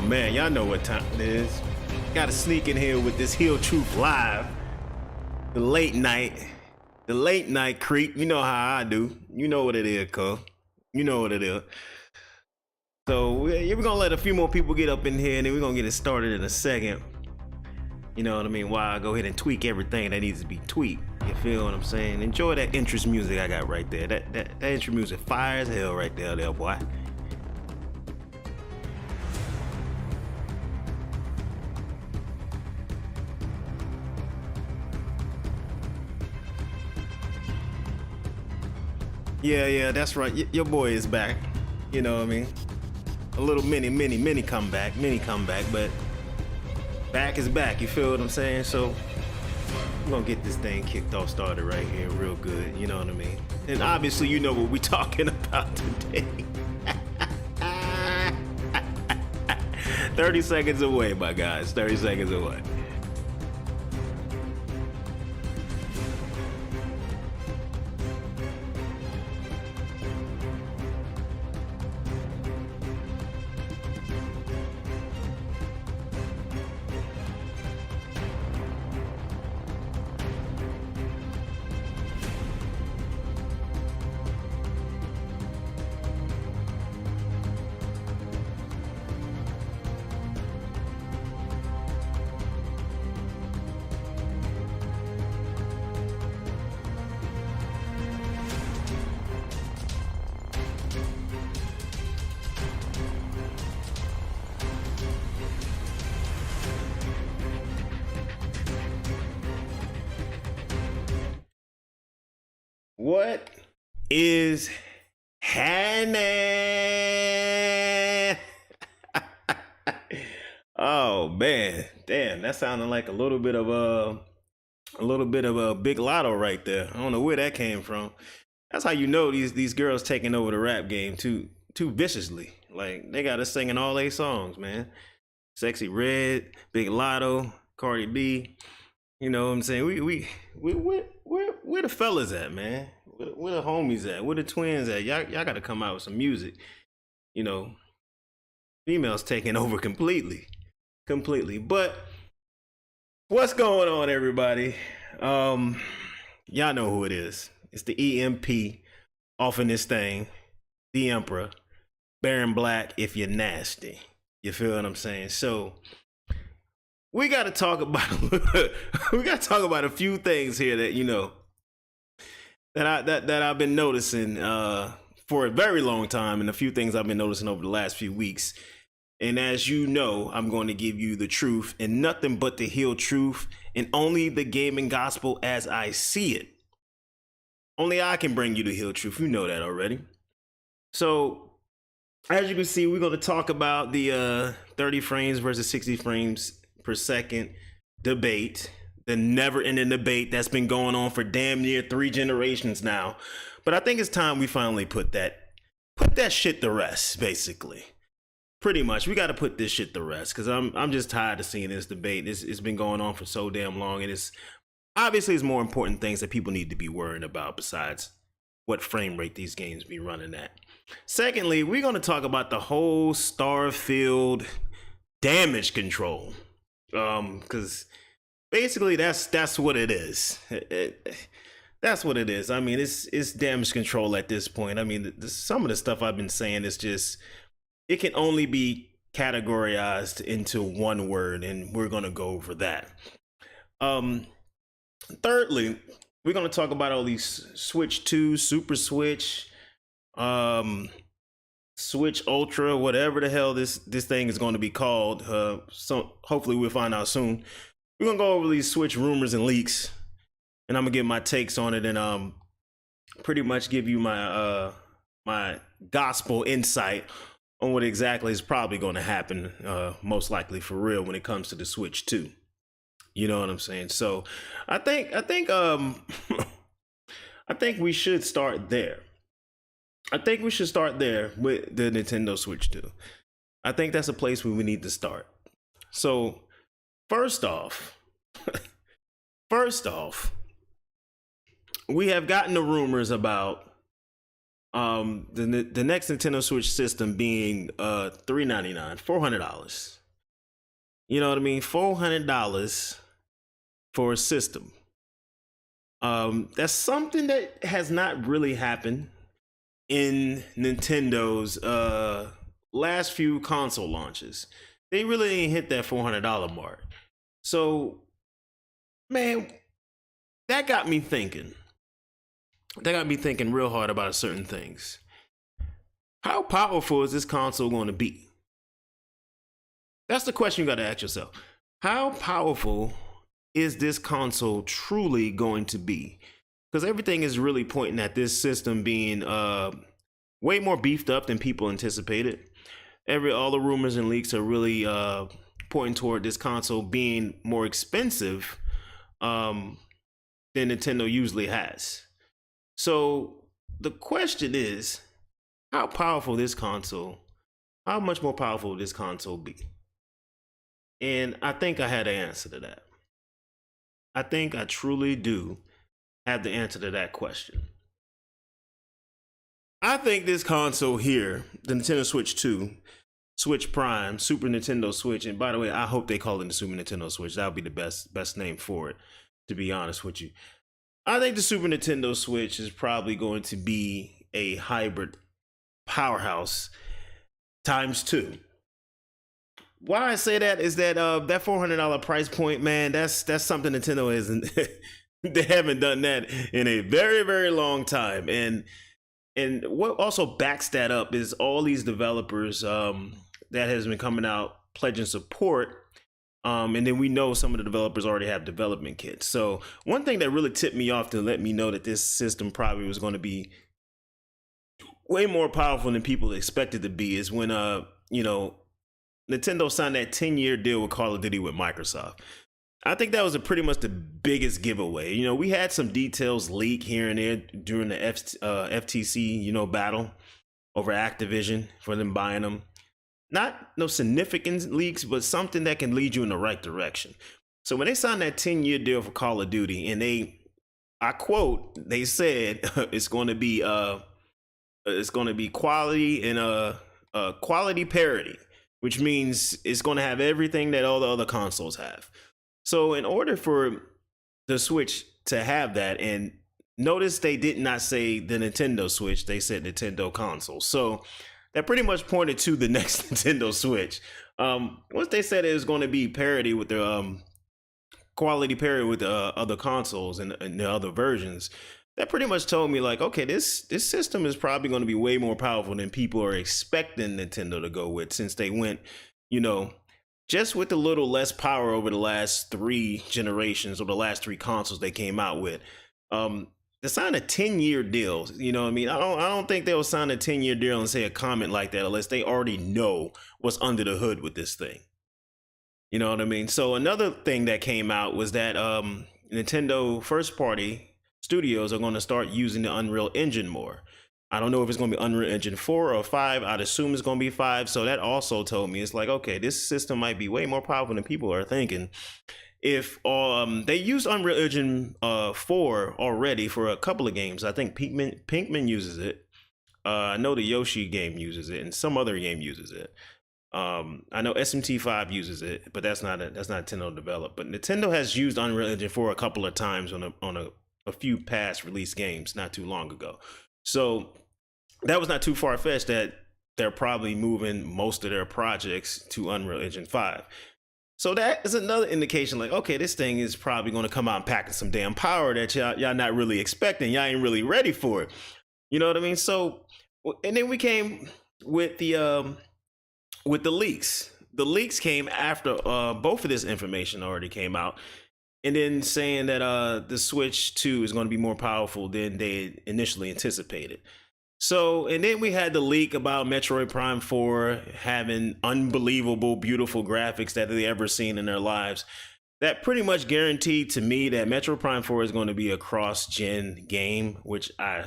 man, y'all know what time it is. Gotta sneak in here with this Hill Truth Live. The late night creep. You know how I do. You know what it is, cuz. You know what it is. So we're gonna let a few more people get up in here, and then we're gonna get it started in a second. You know what I mean? While I go ahead and tweak everything that needs to be tweaked. You feel what I'm saying? Enjoy that interest music I got right there. That interest music fire as hell right there, boy. Yeah, that's right. Your boy is back. You know what I mean? A little mini comeback, but back is back. You feel what I'm saying? So we're gonna get this thing kicked off, started right here, real good. You know what I mean? And obviously, you know what we're talking about today. 30 seconds away, my guys. 30 seconds away. What is happening? Oh man, damn, that sounded like a little bit of a Big Lotto right there. I don't know where that came from. That's how you know these girls taking over the rap game too viciously. Like they got us singing all their songs, man. Sexy Red, Big Lotto, Cardi B. You know what I'm saying? Where the fellas at, man? Where the homies at? Where the twins at? Y'all gotta come out with some music. You know, females taking over completely. But what's going on, everybody? Y'all know who it is. It's the EMP off in this thing. The Emperor. Baron Black, if you're nasty. You feel what I'm saying? So we gotta talk about a few things here that you know that I've been noticing for a very long time, and a few things I've been noticing over the last few weeks. And as you know, I'm going to give you the truth and nothing but the Hill truth and only the gaming gospel as I see it. Only I can bring you the Hill truth. You know that already. So as you can see, we're going to talk about the 30 frames versus 60 frames per second debate, the never-ending debate that's been going on for damn near 3 generations now. But I think it's time we finally put that shit to rest, basically. Pretty much, we got to put this shit to rest because I'm just tired of seeing this debate. It's been going on for so damn long, and it's more important things that people need to be worrying about besides what frame rate these games be running at. Secondly, we're going to talk about the whole Starfield damage control, because basically that's what it is. That's what it is. I mean, it's damage control at this point. I mean, some of the stuff I've been saying is just, it can only be categorized into one word, and we're going to go over that. Thirdly, we're going to talk about all these Switch 2, Super Switch, Switch Ultra, whatever the hell this thing is going to be called. So hopefully we'll find out soon. We're going to go over these Switch rumors and leaks, and I'm going to give my takes on it and pretty much give you my my gospel insight on what exactly is probably going to happen, most likely for real, when it comes to the Switch 2. You know what I'm saying? So I think I think we should start there. I think we should start there with the Nintendo Switch 2. I think that's a place where we need to start. So first off, we have gotten the rumors about The next Nintendo Switch system being $399, $400. You know what I mean? $400 for a system. That's something that has not really happened in Nintendo's last few console launches. They really ain't hit that $400 mark. So, man, that got me thinking. That got me thinking real hard about certain things. How powerful is this console going to be? That's the question you got to ask yourself. How powerful is this console truly going to be? Because everything is really pointing at this system being way more beefed up than people anticipated. All the rumors and leaks are really pointing toward this console being more expensive than Nintendo usually has. So the question is, how powerful this console? How much more powerful will this console be? And I think I had an answer to that. I think I truly do have the answer to that question. I think this console here, the Nintendo Switch 2, Switch Prime, Super Nintendo Switch, and by the way, I hope they call it the Super Nintendo Switch. That would be the best name for it, to be honest with you. I think the Super Nintendo Switch is probably going to be a hybrid powerhouse times 2. Why I say that is that that $400 price point, man, that's something Nintendo isn't. They haven't done that in a very, very long time. And what also backs that up is all these developers that has been coming out pledging support. And then we know some of the developers already have development kits. So one thing that really tipped me off to let me know that this system probably was going to be way more powerful than people expected to be is when Nintendo signed that 10-year deal with Call of Duty with Microsoft. I think that was pretty much the biggest giveaway. We had some details leak here and there during the FTC, battle over Activision for them buying them. Not no significant leaks, but something that can lead you in the right direction. So when they signed that 10-year deal for Call of Duty, and I quote, they said it's going to be quality and quality parity, which means it's going to have everything that all the other consoles have. So in order for the Switch to have that, and notice they did not say the Nintendo Switch, they said Nintendo console. So that pretty much pointed to the next Nintendo Switch. Once they said it was going to be parity with the quality parity with the other consoles and the other versions, that pretty much told me like, okay, this system is probably going to be way more powerful than people are expecting Nintendo to go with, since they went, just with a little less power over the last 3 generations or the last 3 consoles they came out with. To sign a 10-year deal, I don't think they'll sign a 10-year deal and say a comment like that unless they already know what's under the hood with this thing. You know what I mean? So another thing that came out was that Nintendo first party studios are going to start using the Unreal Engine more. I don't know if it's going to be Unreal Engine 4 or 5. I'd assume it's going to be 5. So that also told me it's like, okay, this system might be way more powerful than people are thinking. If they used Unreal Engine 4 already for a couple of games. I think Pinkman uses it. I know the Yoshi game uses it, and some other game uses it. I know SMT5 uses it, but that's not Nintendo developed. But Nintendo has used Unreal Engine 4 a couple of times on a few past release games not too long ago. So that was not too far-fetched that they're probably moving most of their projects to Unreal Engine 5. So that is another indication like, okay, this thing is probably going to come out and packing some damn power that y'all not really expecting. Y'all ain't really ready for it. You know what I mean? So, and then we came with the leaks. The leaks came after both of this information already came out. And then saying that the Switch 2 is going to be more powerful than they initially anticipated. So, and then we had the leak about Metroid Prime 4 having unbelievable, beautiful graphics that they ever seen in their lives. That pretty much guaranteed to me that Metroid Prime 4 is going to be a cross-gen game, which I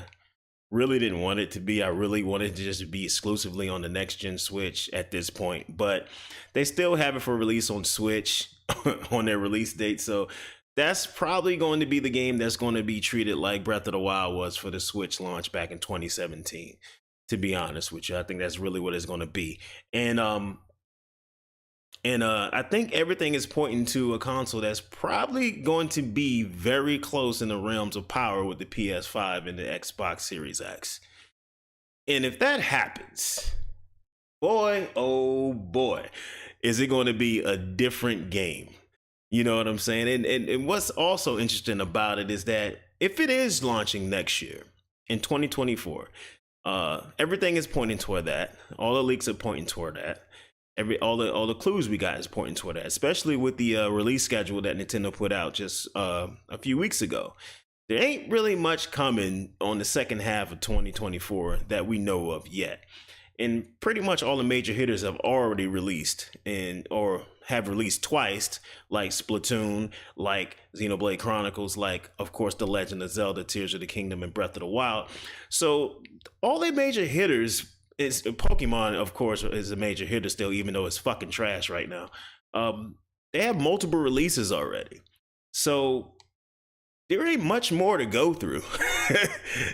really didn't want it to be. I really wanted to just be exclusively on the next-gen Switch at this point. But they still have it for release on Switch on their release date. So that's probably going to be the game that's going to be treated like Breath of the Wild was for the Switch launch back in 2017. To be honest with you, I think that's really what it's going to be. And I think everything is pointing to a console that's probably going to be very close in the realms of power with the PS5 and the Xbox Series X. And if that happens, boy, oh boy, is it going to be a different game. You know what I'm saying? And what's also interesting about it is that if it is launching next year in 2024, everything is pointing toward that. All the leaks are pointing toward that. All the clues we got is pointing toward that, especially with the release schedule that Nintendo put out just a few weeks ago. There ain't really much coming on the second half of 2024 that we know of yet. And pretty much all the major hitters have already released or have released twice, like Splatoon, like Xenoblade Chronicles, like, of course, The Legend of Zelda, Tears of the Kingdom, and Breath of the Wild. So all the major hitters, is Pokemon, of course, is a major hitter still, even though it's fucking trash right now. They have multiple releases already. So there ain't much more to go through.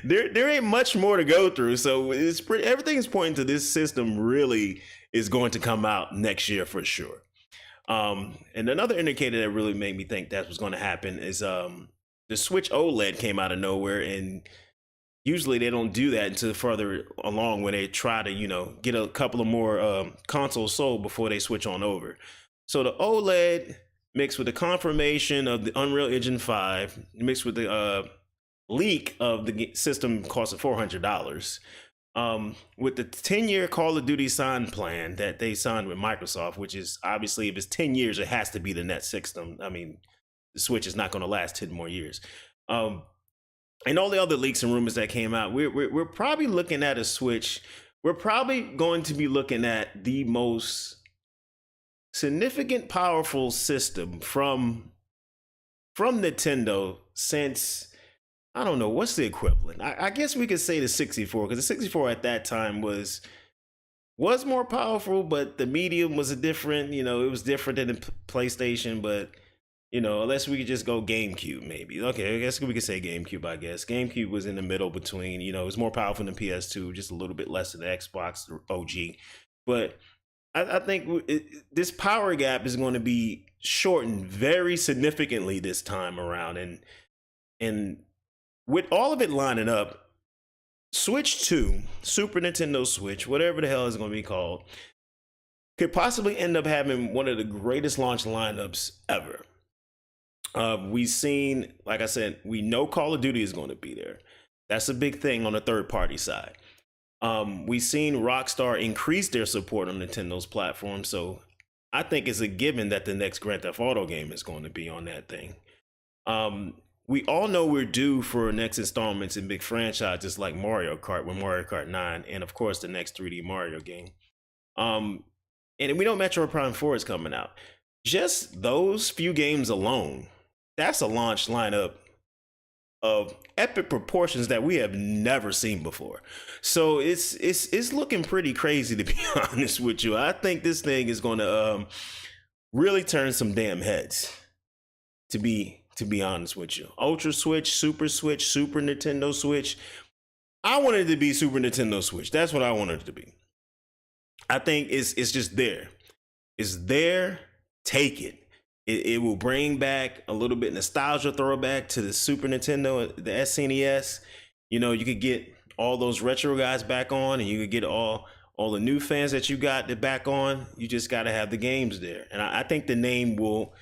there ain't much more to go through. So everything's pointing to this system really is going to come out next year for sure. And another indicator that really made me think that's what's going to happen is the Switch OLED came out of nowhere, and usually they don't do that until further along when they try to, get a couple of more consoles sold before they switch on over. So the OLED mixed with the confirmation of the Unreal Engine 5, mixed with the leak of the system costing $400, with the 10-year Call of Duty sign plan that they signed with Microsoft, which is obviously, if it's 10 years, it has to be the next system. I mean, the Switch is not going to last 10 more years. And all the other leaks and rumors that came out, we're probably looking at a Switch. We're probably going to be looking at the most significant, powerful system from Nintendo since, I don't know, what's the equivalent? I guess we could say the 64, because the 64 at that time was more powerful, but the medium was a different, it was different than the PlayStation, but unless we could just go GameCube, maybe. Okay, I guess we could say GameCube, I guess. GameCube was in the middle between, it was more powerful than PS2, just a little bit less than the Xbox OG. But I think this power gap is going to be shortened very significantly this time around. And with all of it lining up, Switch 2, Super Nintendo Switch, whatever the hell it's going to be called, could possibly end up having one of the greatest launch lineups ever. We've seen, like I said, we know Call of Duty is going to be there. That's a big thing on the third party side. We've seen Rockstar increase their support on Nintendo's platform, so I think it's a given that the next Grand Theft Auto game is going to be on that thing. We all know we're due for next installments in big franchises like Mario Kart with Mario Kart 9, and of course the next 3D Mario game. And we know Metroid Prime 4 is coming out. Just those few games alone, that's a launch lineup of epic proportions that we have never seen before. So it's looking pretty crazy, to be honest with you. I think this thing is going to really turn some damn heads, to be honest with you. Ultra Switch, Super Nintendo Switch. I wanted it to be Super Nintendo Switch. That's what I wanted it to be. I think it's just there. It's there. Take it. It will bring back a little bit nostalgia throwback to the Super Nintendo, the SNES. You could get all those retro guys back on, and you could get all the new fans that you got back on. You just got to have the games there, and I think the name will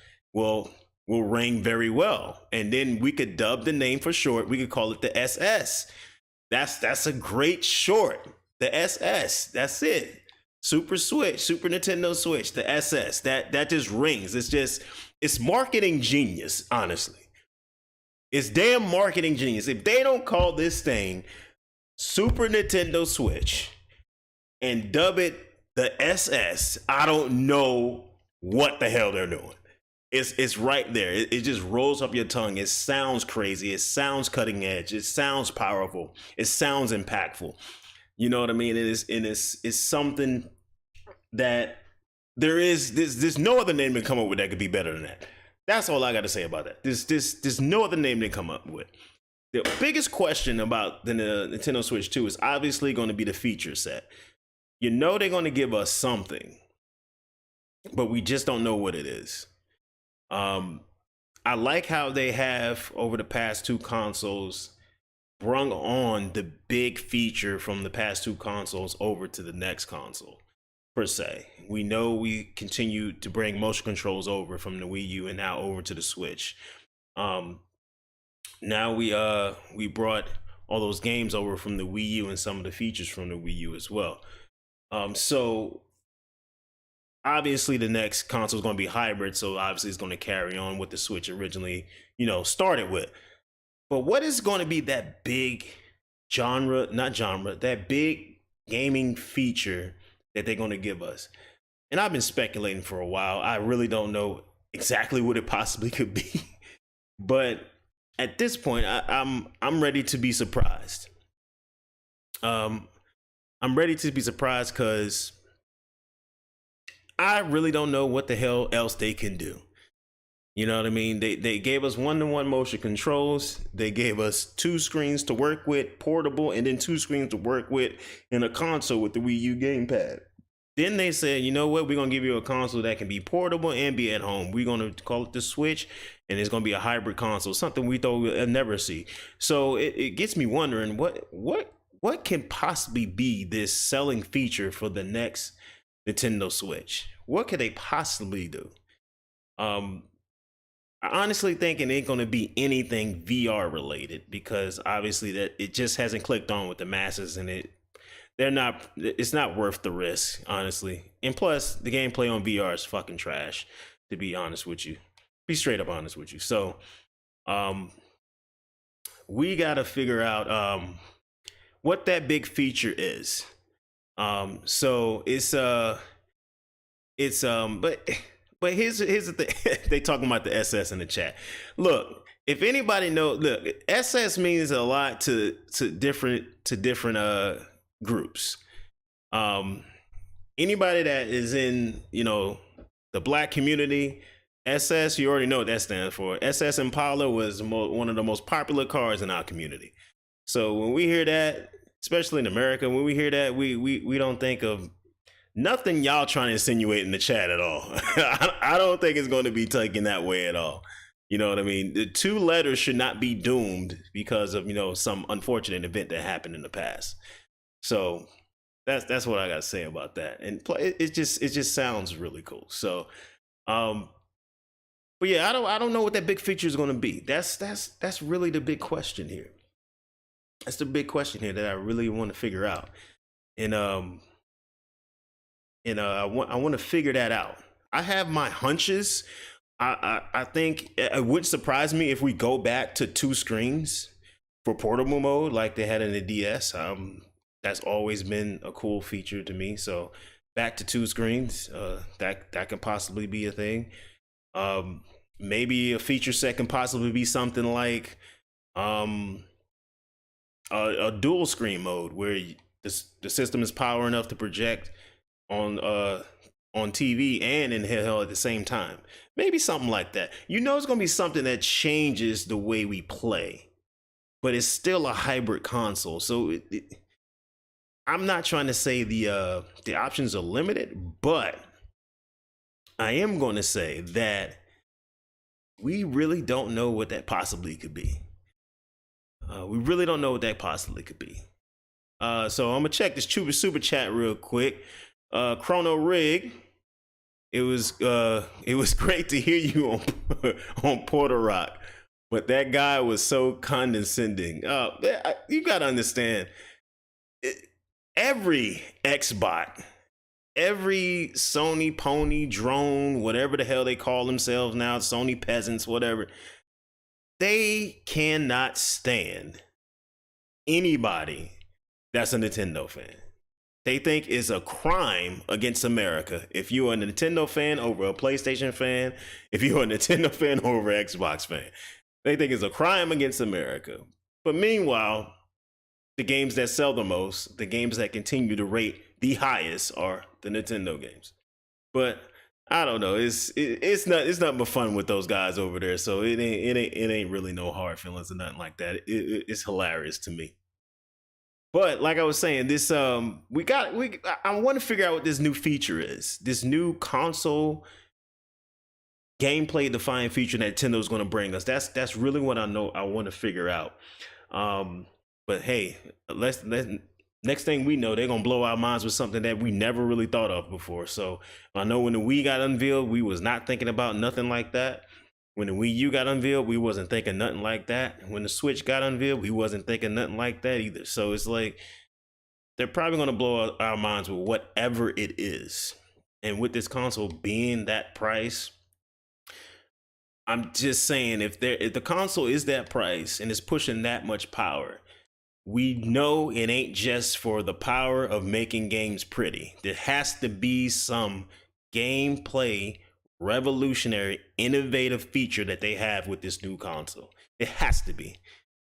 ring very well. And then we could dub the name for short. We could call it the SS. That's a great short. The SS. That's it. Super Nintendo Switch, the SS. That just rings. It's marketing genius, honestly. It's damn marketing genius. If they don't call this thing Super Nintendo Switch and dub it the SS, I don't know what the hell they're doing. It's right there. It just rolls up your tongue. It sounds crazy. It sounds cutting edge. It sounds powerful. It sounds impactful. You know what I mean? It's something that there's no other name to come up with that could be better than that. That's all I got to say about that. There's no other name they come up with. The biggest question about the Nintendo Switch 2 is obviously going to be the feature set. You know they're going to give us something, but we just don't know what it is. I like how they have, over the past two consoles, brung on the big feature from the past two consoles over to the next console, per se. We know we continue to bring motion controls over from the Wii U and now over to the Switch. Now we brought all those games over from the Wii U and some of the features from the Wii U as well. So obviously the next console is going to be hybrid, so obviously it's going to carry on what the Switch originally, started with. But what is going to be that big that big gaming feature that they're going to give us? And I've been speculating for a while. I really don't know exactly what it possibly could be. But at this point, I'm ready to be surprised. I'm ready to be surprised because I really don't know what the hell else they can do. You know what I mean? They gave us one-to-one motion controls. They gave us two screens to work with, portable, and then two screens to work with in a console with the Wii U gamepad. Then they said, you know what? We're going to give you a console that can be portable and be at home. We're going to call it the Switch, and it's going to be a hybrid console, something we thought we'll never see. So it gets me wondering, what can possibly be this selling feature for the next Nintendo Switch? What could they possibly do? I honestly think it ain't going to be anything VR related, because obviously that it just hasn't clicked on with the masses, and it's not worth the risk, honestly. And plus, the gameplay on VR is fucking trash, to be honest with you. Be straight up honest with you. So we got to figure out what that big feature is. So but here's the thing. They talking about the SS in the chat. Look, if anybody knows, look, SS means a lot to different groups. Anybody that is in, the black community, SS, you already know what that stands for. SS Impala was one of the most popular cars in our community. So when we hear that, especially in America, when we hear that, we don't think of nothing y'all trying to insinuate in the chat at all. I don't think it's going to be taken that way at all. You know what I mean? The two letters should not be doomed because of, some unfortunate event that happened in the past. So that's what I got to say about that. And it just sounds really cool. So, but yeah, I don't know what that big feature is going to be. That's really the big question here. That's the big question here that I really want to figure out. And I want to figure that out. I have my hunches. I think it would surprise me if we go back to two screens for portable mode like they had in the DS. That's always been a cool feature to me. So back to two screens, that could possibly be a thing. Maybe a feature set can possibly be something like a dual screen mode where the system is power enough to project on TV and in handheld at the same time. Maybe something like that. It's going to be something that changes the way we play, but it's still a hybrid console. So I'm not trying to say the options are limited, but I am going to say that we really don't know what that possibly could be. We really don't know what that possibly could be. So I'm gonna check this super chat real quick. Chrono Rig, it was great to hear you on Porter Rock, but that guy was so condescending. You gotta understand, every Xbot, every Sony pony drone, whatever the hell they call themselves now, Sony peasants, whatever, they cannot stand anybody that's a Nintendo fan. They think it's a crime against America if you're a Nintendo fan over a PlayStation fan, if you're a Nintendo fan over an Xbox fan. They think it's a crime against America. But meanwhile, the games that sell the most, the games that continue to rate the highest, are the Nintendo games. But I don't know. It's nothing but fun with those guys over there. So it ain't really no hard feelings or nothing like that. It's hilarious to me. But like I was saying, this I want to figure out what this new feature is. This new console gameplay defining feature that Nintendo's going to bring us. That's really what I know. I want to figure out. But hey, let's next thing we know, they're gonna blow our minds with something that we never really thought of before. So I know when the Wii got unveiled, we was not thinking about nothing like that. When the Wii U got unveiled, we wasn't thinking nothing like that. When the Switch got unveiled, we wasn't thinking nothing like that either. So it's like they're probably gonna blow our minds with whatever it is. And with this console being that price, I'm just saying if the console is that price and it's pushing that much power, we know it ain't just for the power of making games pretty. There has to be some gameplay, revolutionary, innovative feature that they have with this new console. It has to be.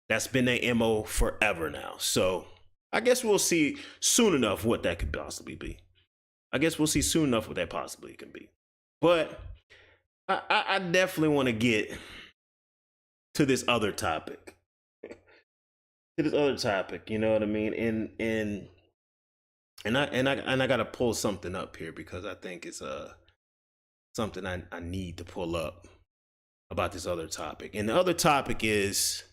That's been their MO forever now. So I guess we'll see soon enough what that could possibly be. I guess we'll see soon enough what that possibly can be. But I definitely want to get to this other topic. You know what I mean? And I gotta pull something up here because I think it's something I need to pull up about this other topic. And the other topic is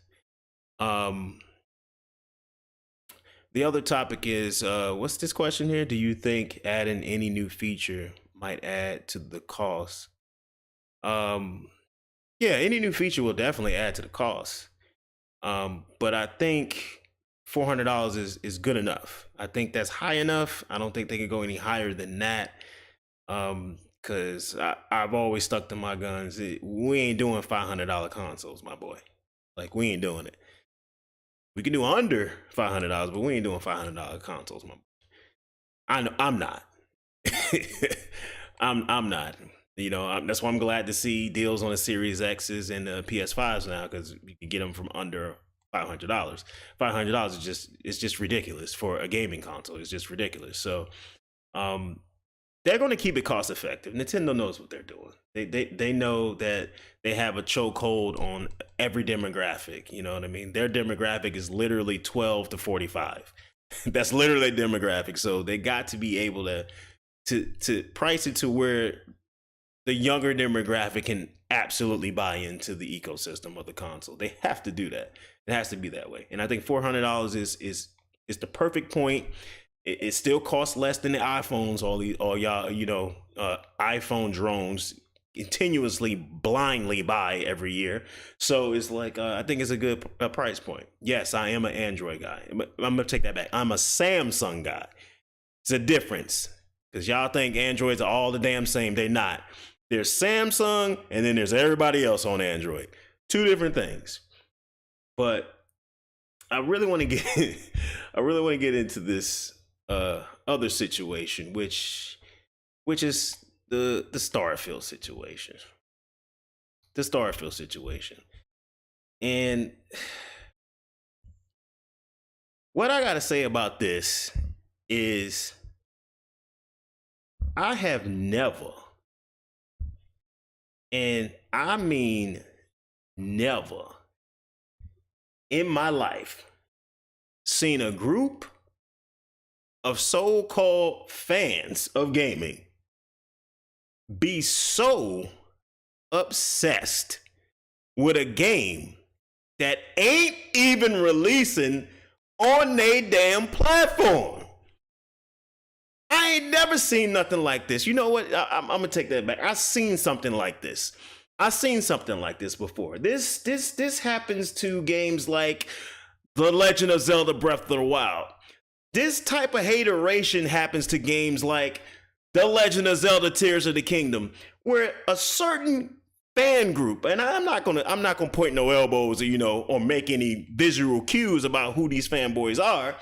what's this question here? Do you think adding any new feature might add to the cost? Yeah, any new feature will definitely add to the cost. But I think $400 is good enough. I think that's high enough. I don't think they can go any higher than that. Cause I've always stuck to my guns. We ain't doing $500 consoles, my boy. Like we ain't doing it. We can do under $500, but we ain't doing $500 consoles, my boy. I'm not. I'm not. You know, that's why I'm glad to see deals on the Series X's and the PS5s now because you can get them from under $500. $500 is just ridiculous for a gaming console. It's just ridiculous. So, they're going to keep it cost effective. Nintendo knows what they're doing. They know that they have a chokehold on every demographic. You know what I mean? Their demographic is literally 12 to 45. That's literally their demographic. So they got to be able to price it to where the younger demographic can absolutely buy into the ecosystem of the console. They have to do that. It has to be that way. And I think $400 is the perfect point. It still costs less than the iPhones. All y'all, iPhone drones continuously blindly buy every year. So it's like I think it's a good price point. Yes, I am an Android guy. I'm gonna take that back. I'm a Samsung guy. It's a difference because y'all think Androids are all the damn same. They're not. There's Samsung and then there's everybody else on Android. Two different things. But I really want to get into this other situation, which is the Starfield situation. The Starfield situation. And what I gotta say about this is I have never, and I mean never, in my life seen a group of so-called fans of gaming be so obsessed with a game that ain't even releasing on their damn platform. I ain't never seen nothing like this. You know what? I'm gonna take that back. I've seen something like this. I've seen something like this before. This happens to games like The Legend of Zelda Breath of the Wild. This type of hateration happens to games like The Legend of Zelda Tears of the Kingdom, where a certain fan group, and I'm not gonna point no elbows or make any visual cues about who these fanboys are.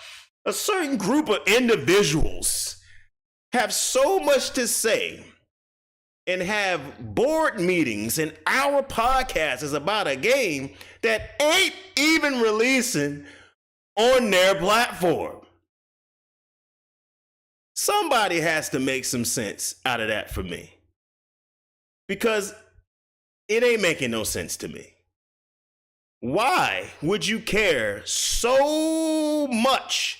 A certain group of individuals have so much to say and have board meetings and hour podcasts about a game that ain't even releasing on their platform. Somebody has to make some sense out of that for me. because it ain't making no sense to me. Why would you care so much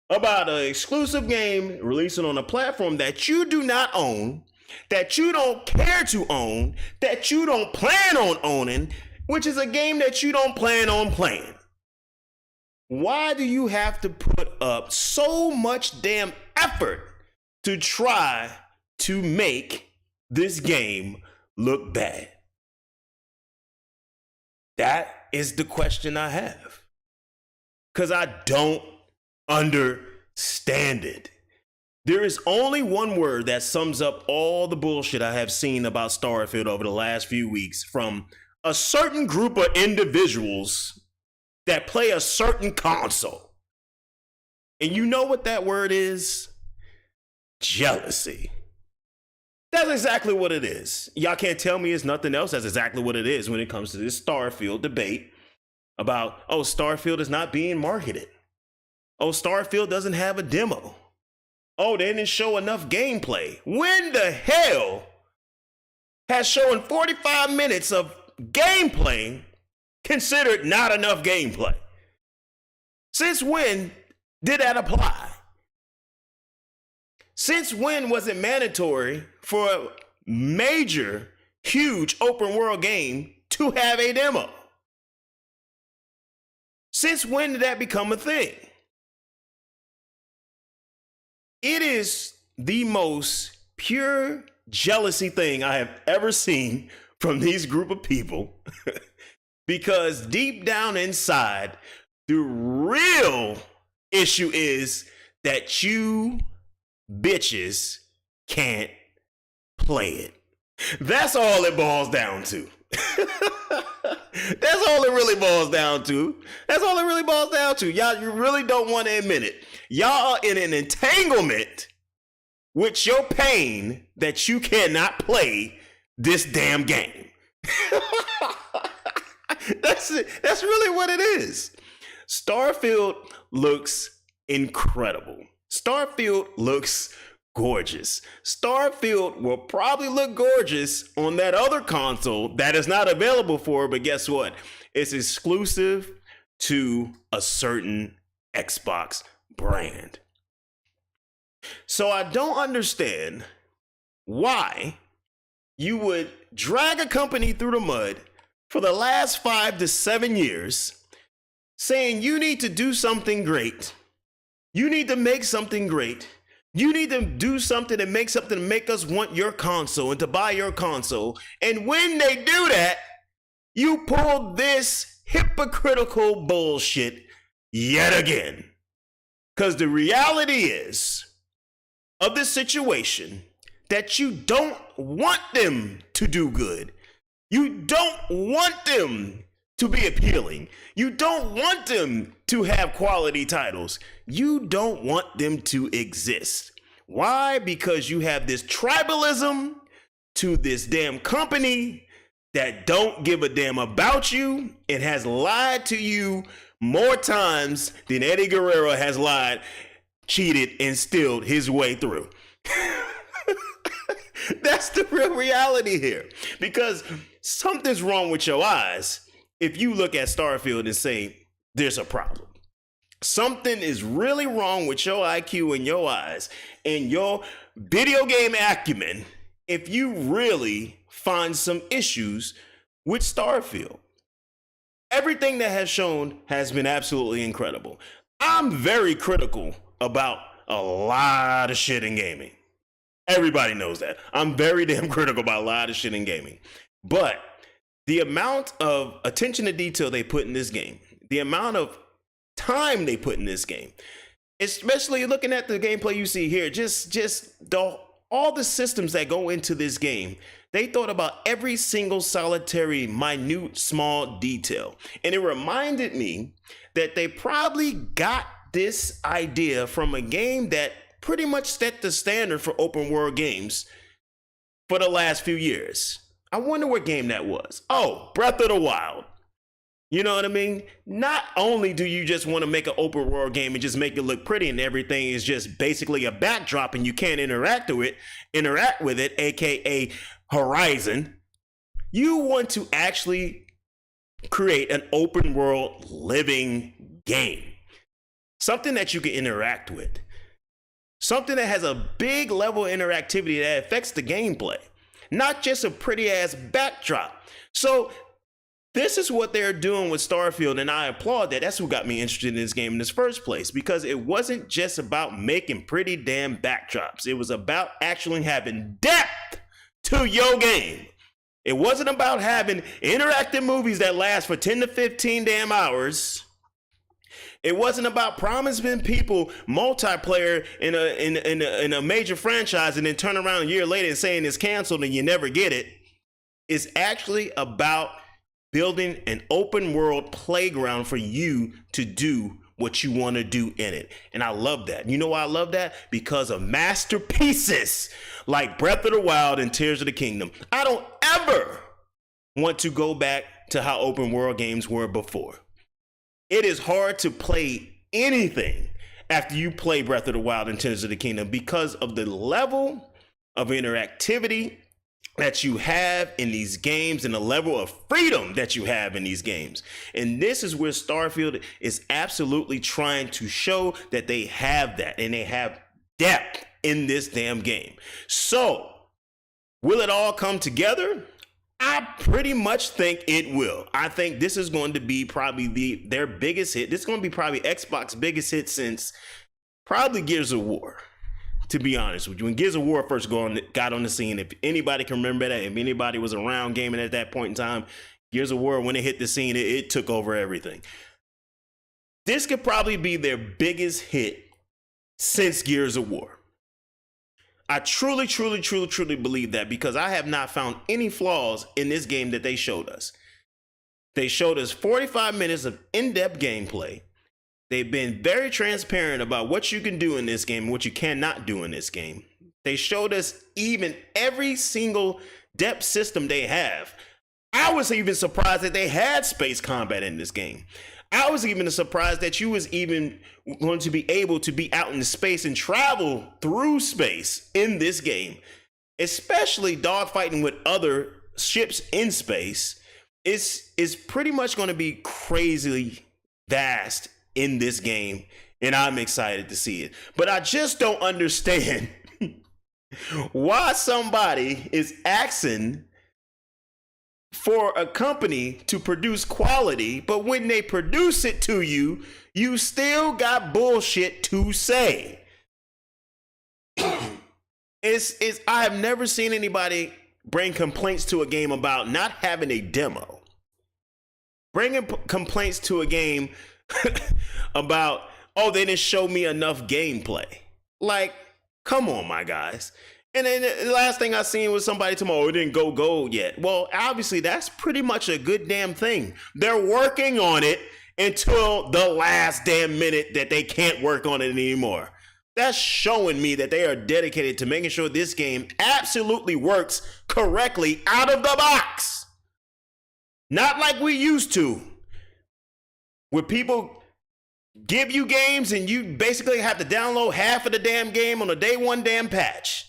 about an exclusive game releasing on a platform that you do not own, that you don't care to own, that you don't plan on owning, which is a game that you don't plan on playing? Why do you have to put up so much damn effort to try to make this game look bad? That is the question I have. Because I don't understand it. There is only one word that sums up all the bullshit I have seen about Starfield over the last few weeks from a certain group of individuals that play a certain console. And you know what that word is? Jealousy. That's exactly what it is. Y'all can't tell me it's nothing else. That's exactly what it is when it comes to this Starfield debate about, oh, Starfield is not being marketed. Oh, Starfield doesn't have a demo. Oh, they didn't show enough gameplay. When the hell has showing 45 minutes of gameplay considered not enough gameplay? Since when did that apply? Since when was it mandatory for a major, huge open world game to have a demo? Since when did that become a thing? It is the most pure jealousy thing I have ever seen from these group of people. Because deep down inside, the real issue is that you bitches can't play it. That's all it boils down to. That's all it really boils down to. That's all it really boils down to. Y'all, you really don't want to admit it. Y'all are in an entanglement with your pain that you cannot play this damn game. That's it. That's really what it is. Starfield looks incredible. Starfield looks gorgeous. Starfield will probably look gorgeous on that other console that is not available for it, but guess what? It's exclusive to a certain Xbox brand. So I don't understand why you would drag a company through the mud for the last 5 to 7 years saying you need to do something great. You need to make something great. You need to do something and make something to make us want your console and to buy your console. And when they do that, you pull this hypocritical bullshit yet again. Because the reality is of this situation that you don't want them to do good. You don't want them to be appealing. You don't want them to have quality titles. You don't want them to exist. Why? Because you have this tribalism to this damn company that don't give a damn about you and has lied to you more times than Eddie Guerrero has lied, cheated, and stealed his way through. That's the real reality here. Because something's wrong with your eyes if you look at Starfield and say, there's a problem. Something is really wrong with your IQ and your eyes and your video game acumen if you really find some issues with Starfield. Everything that has shown has been absolutely incredible. I'm very critical about a lot of shit in gaming. Everybody knows that. I'm very damn critical about a lot of shit in gaming. But the amount of attention to detail they put in this game, the amount of time they put in this game, especially looking at the gameplay you see here, all the systems that go into this game, they thought about every single solitary, minute, small detail. And it reminded me that they probably got this idea from a game that pretty much set the standard for open world games for the last few years. I wonder what game that was. Oh, Breath of the Wild. You know what I mean? Not only do you just want to make an open world game and just make it look pretty and everything is just basically a backdrop and you can't interact with it, aka Horizon, You want to actually create an open world living game. Something that you can interact with. Something that has a big level of interactivity that affects the gameplay. Not just a pretty ass backdrop. So this is what they're doing with Starfield, and I applaud that. That's what got me interested in this game in this first place, because it wasn't just about making pretty damn backdrops. It was about actually having depth to your game. It wasn't about having interactive movies that last for 10 to 15 damn hours. It wasn't about promising people multiplayer in a major franchise and then turn around a year later and saying it's canceled and you never get it. It's actually about building an open world playground for you to do what you want to do in it. And I love that. You know why I love that? Because of masterpieces like Breath of the Wild and Tears of the Kingdom. I don't ever want to go back to how open world games were before. It is hard to play anything after you play Breath of the Wild and Tears of the Kingdom because of the level of interactivity that you have in these games and the level of freedom that you have in these games. And this is where Starfield is absolutely trying to show that they have that and they have depth in this damn game. So, will it all come together? I pretty much think it will. I think this is going to be probably their biggest hit. This is going to be probably Xbox's biggest hit since probably Gears of War. To be honest with you, when Gears of War first got on the scene, if anybody can remember that, if anybody was around gaming at that point in time, Gears of War, when it hit the scene, it took over everything. This could probably be their biggest hit since Gears of War. I truly believe that, because I have not found any flaws in this game that they showed us. They showed us 45 minutes of in-depth gameplay. They've been very transparent about what you can do in this game and what you cannot do in this game. They showed us even every single depth system they have. I was even surprised that they had space combat in this game. I was even surprised that you was even going to be able to be out in space and travel through space in this game. Especially dogfighting with other ships in space is pretty much going to be crazily vast in this game, and I'm excited to see it. But I just don't understand why somebody is asking for a company to produce quality, but when they produce it to you, you still got bullshit to say. I have never seen anybody bring complaints to a game about not having a demo. Bringing complaints to a game about, oh, they didn't show me enough gameplay. Like, come on, my guys. And then the last thing I seen was somebody tomorrow, it didn't go gold yet. Well, obviously, that's pretty much a good damn thing. They're working on it until the last damn minute that they can't work on it anymore. That's showing me that they are dedicated to making sure this game absolutely works correctly out of the box. Not like we used to, where people give you games and you basically have to download half of the damn game on a day one damn patch.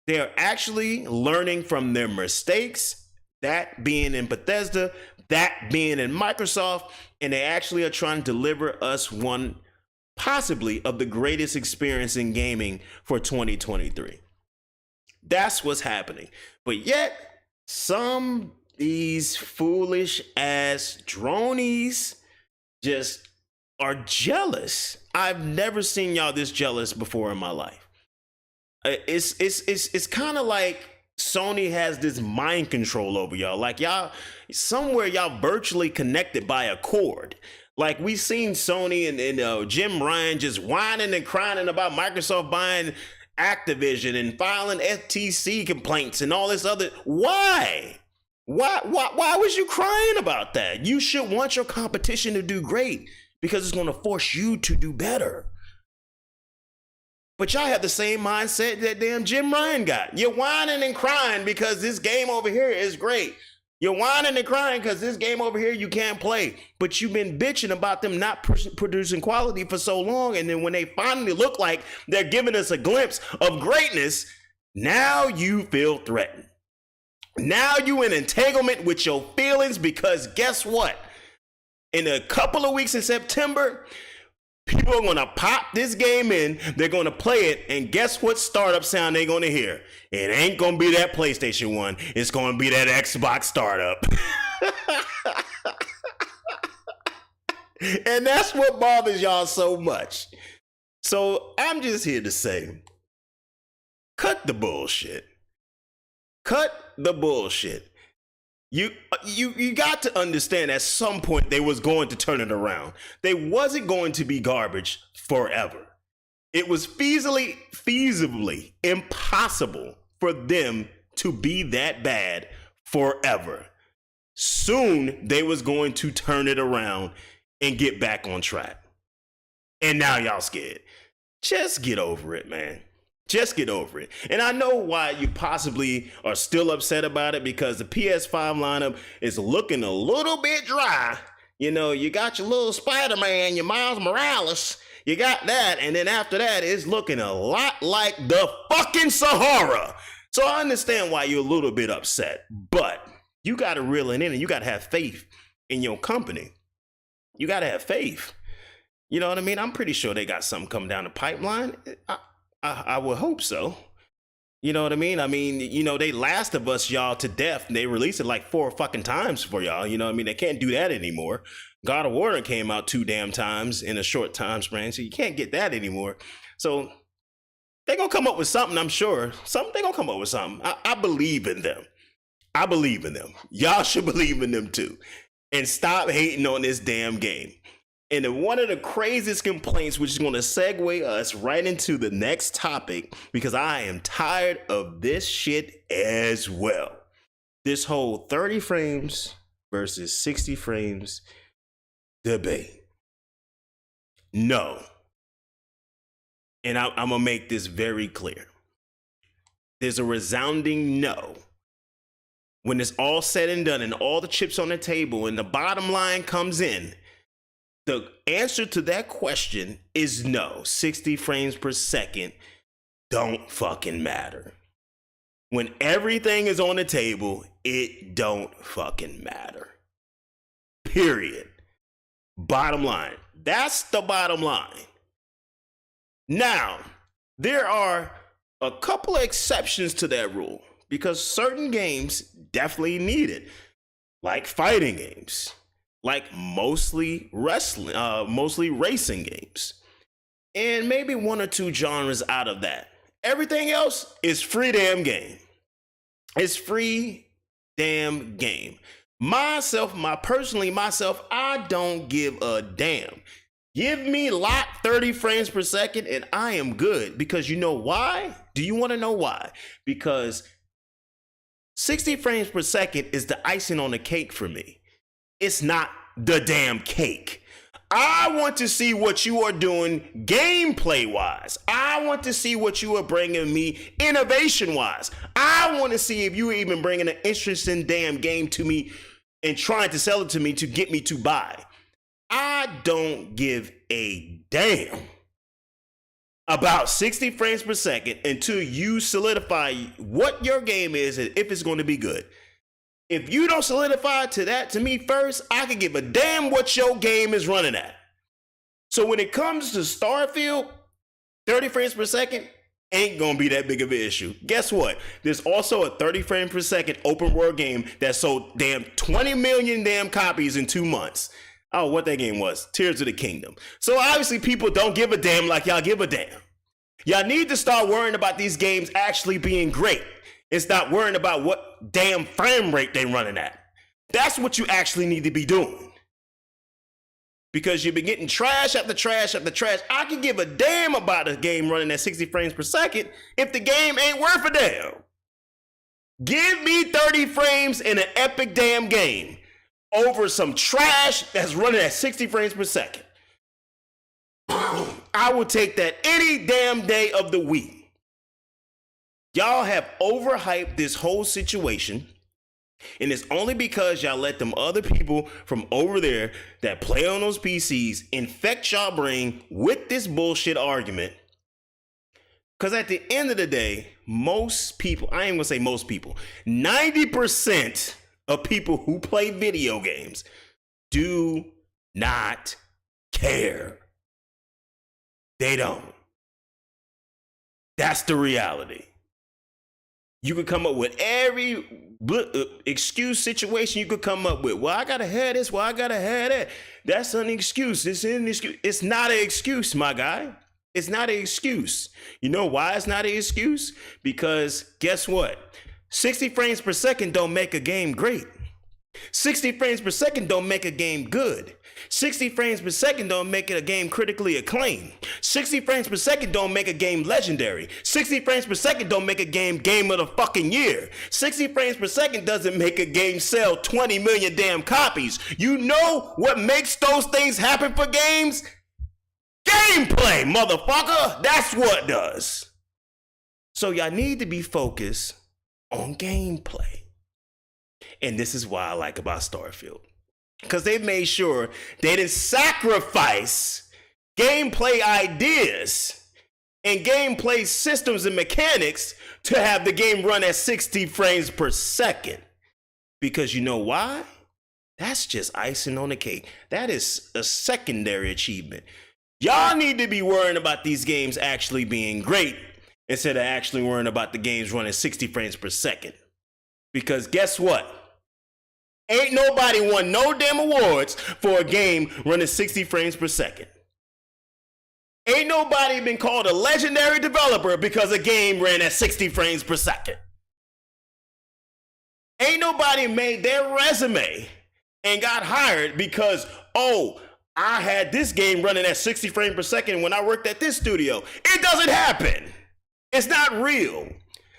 They are actually learning from their mistakes, that being in Bethesda, that being in Microsoft, and they actually are trying to deliver us one possibly of the greatest experience in gaming for 2023. That's what's happening. But yet, these foolish ass dronies just are jealous. I've never seen y'all this jealous before in my life. It's kind of like Sony has this mind control over y'all. Like y'all virtually connected by a cord. Like we seen Sony and Jim Ryan just whining and crying about Microsoft buying Activision and filing FTC complaints and all this other. Why was you crying about that? You should want your competition to do great because it's going to force you to do better. But y'all have the same mindset that damn Jim Ryan got. You're whining and crying because this game over here is great. You're whining and crying because this game over here you can't play. But you've been bitching about them not producing quality for so long. And then when they finally look like they're giving us a glimpse of greatness, now you feel threatened. Now you in entanglement with your feelings because guess what? In a couple of weeks in September, people are gonna pop this game in, they're gonna play it, and guess what startup sound they're gonna hear? It ain't gonna be that PlayStation 1, it's gonna be that Xbox startup. And that's what bothers y'all so much. So I'm just here to say, cut the bullshit. Cut the bullshit. You got to understand at some point they was going to turn it around. They wasn't going to be garbage forever. It was feasibly impossible for them to be that bad forever. Soon they was going to turn it around and get back on track. And now y'all scared. Just get over it, man. Just get over it. And I know why you possibly are still upset about it, because the PS5 lineup is looking a little bit dry. You know, you got your little Spider-Man, your Miles Morales, you got that, and then after that, it's looking a lot like the fucking Sahara. So I understand why you're a little bit upset, but you got to reel it in and you got to have faith in your company. You got to have faith. You know what I mean? I'm pretty sure they got something coming down the pipeline. I would hope so. You know what I mean? I mean, you know, they Last of Us y'all to death. They released it like 4 fucking times for y'all. You know what I mean? They can't do that anymore. God of War came out 2 damn times in a short time span, so you can't get that anymore. So they're going to come up with something, I'm sure. They're going to come up with something. I believe in them. I believe in them. Y'all should believe in them too. And stop hating on this damn game. And then one of the craziest complaints, which is going to segue us right into the next topic, because I am tired of this shit as well. This whole 30 frames versus 60 frames debate. No. And I'm going to make this very clear. There's a resounding no. When it's all said and done and all the chips on the table and the bottom line comes in, the answer to that question is no. 60 frames per second don't fucking matter. When everything is on the table, it don't fucking matter. Period. Bottom line. That's the bottom line. Now, there are a couple of exceptions to that rule, because certain games definitely need it, like fighting games. Like mostly racing games, and maybe 1 or 2 genres out of that. Everything else is free damn game. It's free damn game. Myself, I don't give a damn. Give me lot 30 frames per second and I am good, because you know why? Do you want to know why? Because 60 frames per second is the icing on the cake for me. It's not the damn cake. I want to see what you are doing gameplay-wise. I want to see what you are bringing me innovation-wise. I want to see if you are even bringing an interesting damn game to me and trying to sell it to me to get me to buy. I don't give a damn about 60 frames per second until you solidify what your game is and if it's going to be good. If you don't solidify to me first, I can give a damn what your game is running at. So when it comes to Starfield, 30 frames per second ain't gonna be that big of an issue. Guess what? There's also a 30 frame per second open world game that sold damn 20 million damn copies in 2 months. Oh, what that game was? Tears of the Kingdom. So obviously people don't give a damn like y'all give a damn. Y'all need to start worrying about these games actually being great. It's not worrying about what damn frame rate they running at. That's what you actually need to be doing. Because you've been getting trash after trash after trash. I can give a damn about a game running at 60 frames per second if the game ain't worth a damn. Give me 30 frames in an epic damn game over some trash that's running at 60 frames per second. I will take that any damn day of the week. Y'all have overhyped this whole situation, and it's only because y'all let them other people from over there that play on those PCs infect y'all brain with this bullshit argument Because at the end of the day, most people, I ain't gonna say most people, 90% of people who play video games do not care. They don't. That's the reality. You could come up with every excuse situation you could come up with. Well, I gotta have this. Well, I gotta have that. That's an excuse. It's an excuse. It's not an excuse, my guy. It's not an excuse. You know why it's not an excuse? Because guess what? 60 frames per second don't make a game great. 60 frames per second don't make a game good. 60 frames per second don't make it a game critically acclaimed. 60 frames per second don't make a game legendary. 60 frames per second don't make a game of the fucking year. 60 frames per second doesn't make a game sell 20 million damn copies. You know what makes those things happen for games? Gameplay, motherfucker. That's what does. So y'all need to be focused on gameplay. And this is what I like about Starfield. Because they made sure they didn't sacrifice gameplay ideas and gameplay systems and mechanics to have the game run at 60 frames per second. Because you know why? That's just icing on the cake. That is a secondary achievement. Y'all need to be worrying about these games actually being great instead of actually worrying about the games running 60 frames per second. Because guess what? Ain't nobody won no damn awards for a game running 60 frames per second. Ain't nobody been called a legendary developer because a game ran at 60 frames per second. Ain't nobody made their resume and got hired because, oh, I had this game running at 60 frames per second when I worked at this studio. It doesn't happen. It's not real.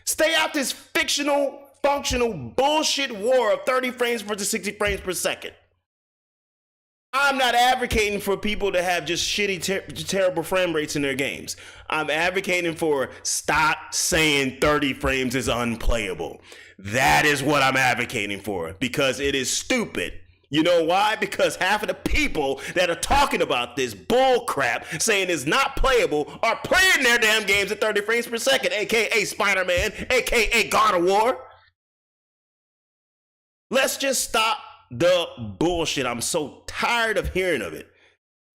Stay out this fictional functional bullshit war of 30 frames versus 60 frames per second. I'm not advocating for people to have just shitty, terrible frame rates in their games. I'm advocating for stop saying 30 frames is unplayable. That is what I'm advocating for because it is stupid. You know why? Because half of the people that are talking about this bull crap saying it's not playable are playing their damn games at 30 frames per second, aka Spider-Man, aka God of War. Let's just stop the bullshit. I'm so tired of hearing of it.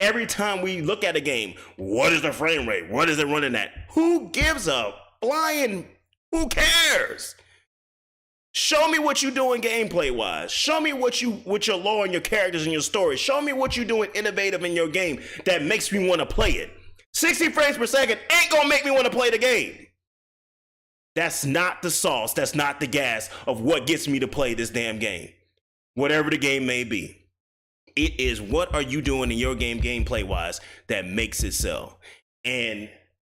Every time we look at a game, what is the frame rate? What is it running at? Who gives a flying? Who cares? Show me what you're doing gameplay-wise. Show me what your lore and your characters and your story. Show me what you're doing innovative in your game that makes me want to play it. 60 frames per second ain't gonna make me want to play the game. That's not the sauce. That's not the gas of what gets me to play this damn game. Whatever the game may be. It is what are you doing in your game gameplay-wise that makes it sell. And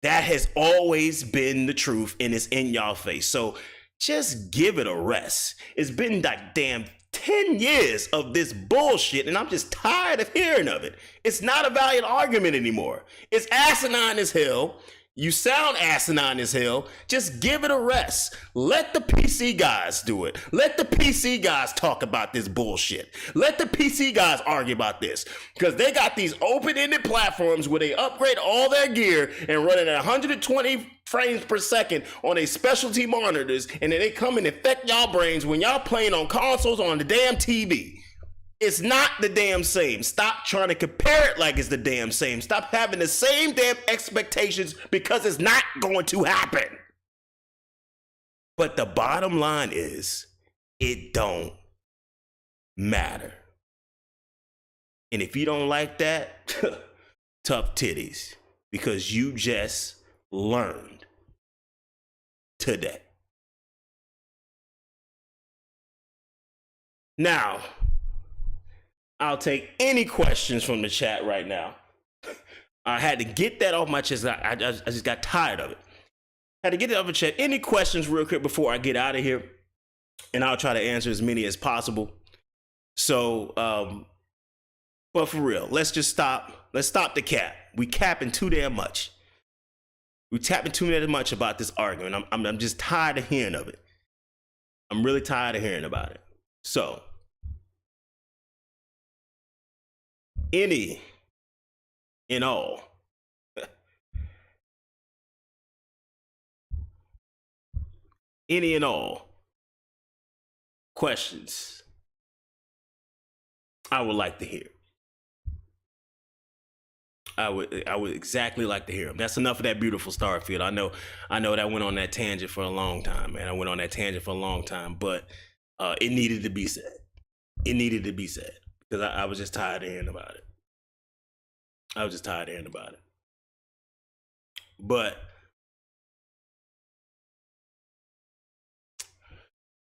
that has always been the truth and it's in y'all face. So just give it a rest. It's been like damn 10 years of this bullshit and I'm just tired of hearing of it. It's not a valid argument anymore. It's asinine as hell. You sound asinine as hell. Just give it a rest. Let the PC guys do it. Let the PC guys talk about this bullshit. Let the PC guys argue about this. Because they got these open-ended platforms where they upgrade all their gear and run it at 120 frames per second on a specialty monitors, and then they come and infect y'all brains when y'all playing on consoles on the damn TV. It's not the damn same. Stop trying to compare it like it's the damn same. Stop having the same damn expectations because it's not going to happen. But the bottom line is, it don't matter. And if you don't like that, tough titties. Because you just learned today. Now, I'll take any questions from the chat right now. I had to get that off my chest. I just got tired of it. Had to get it off my chest. Any questions real quick before I get out of here? And I'll try to answer as many as possible. So, but for real, let's just stop. Let's stop the cap. We capping too damn much. We tapping too damn much about this argument. I'm just tired of hearing of it. I'm really tired of hearing about it. So, any and all any and all questions, I would like to hear. I would exactly like to hear them. That's enough of that beautiful Starfield. I know that went on that tangent for a long time, man. I went on that tangent for a long time, but it needed to be said. It needed to be said because I was just tired of hearing about it. I was just tired of hearing about it. But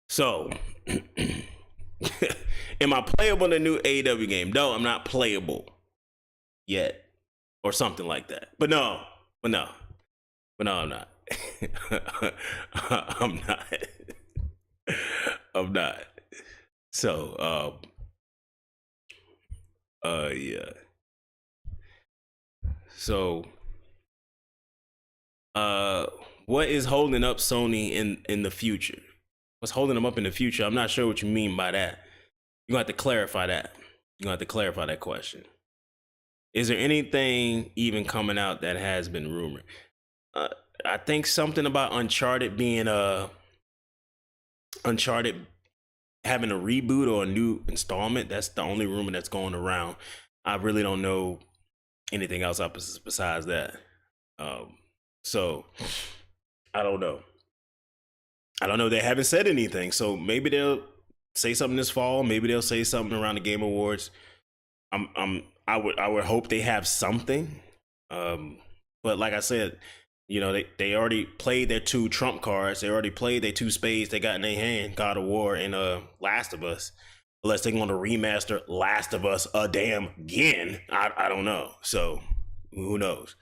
so, am I playable in the new AEW game? No, I'm not playable yet, or something like that. But no, I'm not. I'm not. I'm not. So, yeah. So, what is holding up Sony in the future? What's holding them up in the future? I'm not sure what you mean by that. You're gonna have to clarify that. You're gonna have to clarify that question. Is there anything even coming out that has been rumored? I think something about Uncharted being Uncharted having a reboot or a new installment. That's the only rumor that's going around. I really don't know anything else besides that. So I don't know. They haven't said anything, so maybe they'll say something this fall. Maybe they'll say something around the Game Awards. I would hope they have something. But like I said, you know, they already played their two trump cards. They already played their two spades they got in their hand, God of War and Last of Us. Unless they're going to remaster Last of Us again. I don't know. So who knows?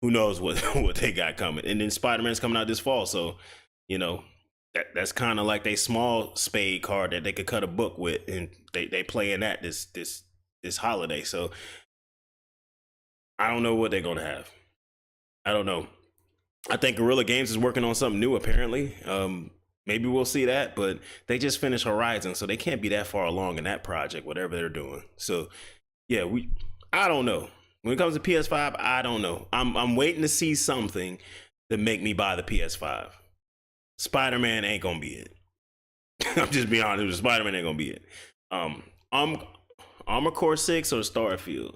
Who knows what they got coming? And then Spider-Man's coming out this fall. So, you know, that's kind of like they small spade card that they could cut a book with, and they playing that this holiday. So I don't know what they're gonna have. I don't know. I think Guerrilla Games is working on something new apparently. Maybe we'll see that, but they just finished Horizon, so they can't be that far along in that project, whatever they're doing. So yeah, I don't know. When it comes to PS5, I don't know. I'm waiting to see something to make me buy the PS5. Spider-Man ain't gonna be it. I'm just being honest. Spider-Man ain't gonna be it. Armor Core 6 or Starfield?